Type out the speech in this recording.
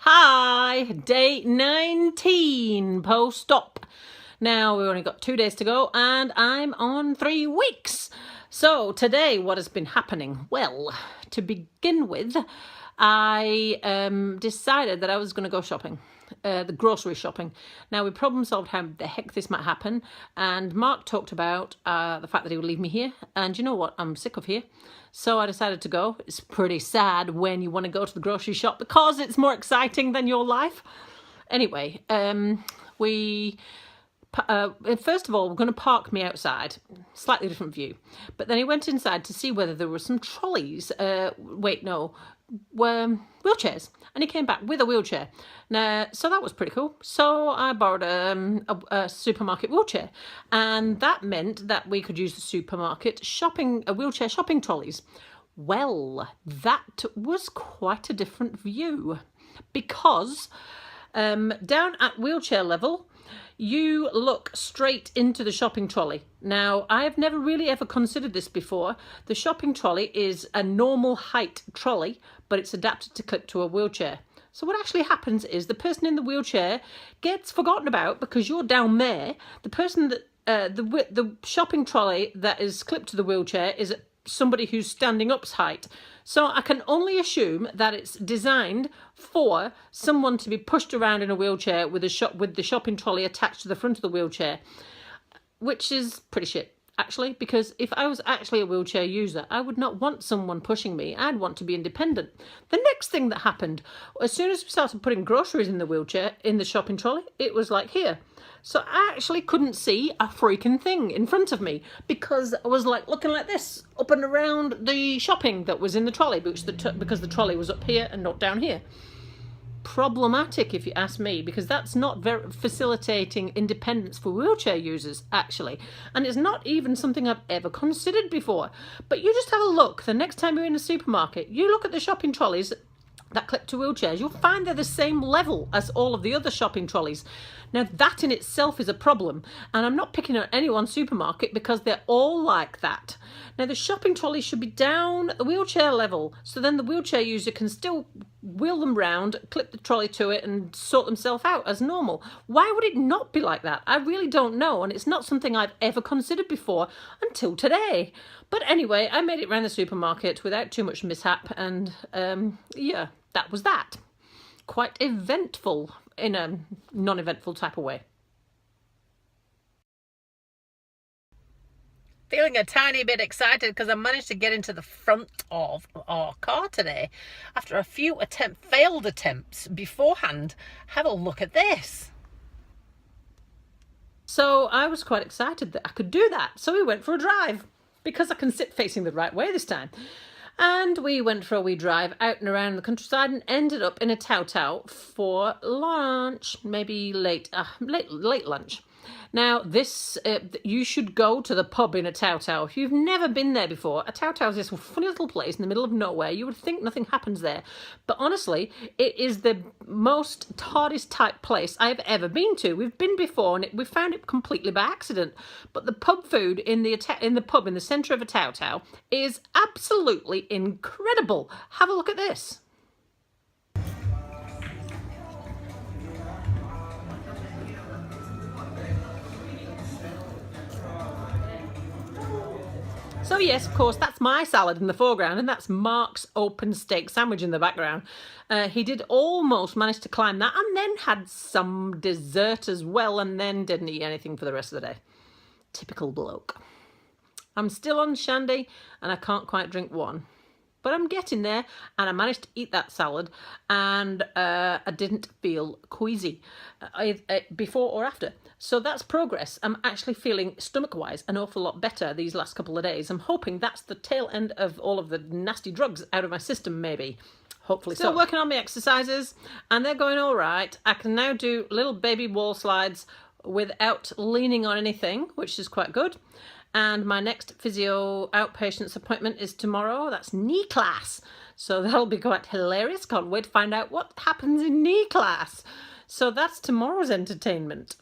Hi, day 19 post-op. Now we've only got 2 days to go and I'm on 3 weeks. So today what has been happening? Well, to begin with, I decided that I was going to go shopping. The grocery shopping. Now we problem solved how the heck this might happen, and Mark talked about the fact that he would leave me here, and you know what, I'm sick of here, so I decided to go. It's pretty sad when you want to go to the grocery shop because it's more exciting than your life. Anyway, first of all, we're going to park me outside, slightly different view, but then he went inside to see whether there were some trolleys, wheelchairs, and he came back with a wheelchair. Now, so that was pretty cool. So I borrowed a supermarket wheelchair, and that meant that we could use the supermarket wheelchair shopping trolleys. Well, that was quite a different view, because down at wheelchair level, you look straight into the shopping trolley. Now, I have never really ever considered this before. The shopping trolley is a normal height trolley, but it's adapted to clip to a wheelchair. So what actually happens is the person in the wheelchair gets forgotten about because you're down there. The person that the shopping trolley that is clipped to the wheelchair is somebody who's standing up's height. So I can only assume that it's designed for someone to be pushed around in a wheelchair with the shopping trolley attached to the front of the wheelchair, which is pretty shit, actually, because if I was actually a wheelchair user, I would not want someone pushing me. I'd want to be independent. The next thing that happened, as soon as we started putting groceries in the wheelchair, in the shopping trolley, it was like here. So I actually couldn't see a freaking thing in front of me because I was like looking like this up and around the shopping that was in the trolley, because the trolley was up here and not down here. Problematic, if you ask me, because that's not very facilitating independence for wheelchair users, actually, and it's not even something I've ever considered before. But you just have a look the next time you're in a supermarket, you look at the shopping trolleys that clip to wheelchairs, you'll find they're the same level as all of the other shopping trolleys. Now that in itself is a problem, and I'm not picking on any one supermarket because they're all like that. Now the shopping trolley should be down at the wheelchair level, so then the wheelchair user can still wheel them round, clip the trolley to it and sort themselves out as normal. Why would it not be like that? I really don't know, and it's not something I've ever considered before until today. But anyway, I made it around the supermarket without too much mishap, and yeah, that was that. Quite eventful in a non-eventful type of way. Feeling a tiny bit excited because I managed to get into the front of our car today after a few failed attempts beforehand. Have a look at this. So I was quite excited that I could do that. So we went for a drive because I can sit facing the right way this time. And we went for a wee drive out and around the countryside and ended up in a Tao for lunch, maybe late lunch. Now, you should go to the pub in a Tao. If you've never been there before, a Tao is this funny little place in the middle of nowhere. You would think nothing happens there. But honestly, it is the most TARDIS type place I've ever been to. We've been before and we found it completely by accident. But the pub food in the pub in the centre of a Tao is absolutely incredible. Have a look at this. So yes, of course, that's my salad in the foreground, and that's Mark's open steak sandwich in the background. He did almost manage to climb that, and then had some dessert as well, and then didn't eat anything for the rest of the day. Typical bloke. I'm still on shandy, and I can't quite drink one. But I'm getting there, and I managed to eat that salad, and I didn't feel queasy before or after. So that's progress. I'm actually feeling, stomach-wise, an awful lot better these last couple of days. I'm hoping that's the tail end of all of the nasty drugs out of my system, maybe. Hopefully so. Still working on my exercises, and they're going all right. I can now do little baby wall slides without leaning on anything, which is quite good. And my next physio outpatients appointment is tomorrow. That's knee class. So that'll be quite hilarious. Can't wait to find out what happens in knee class. So that's tomorrow's entertainment.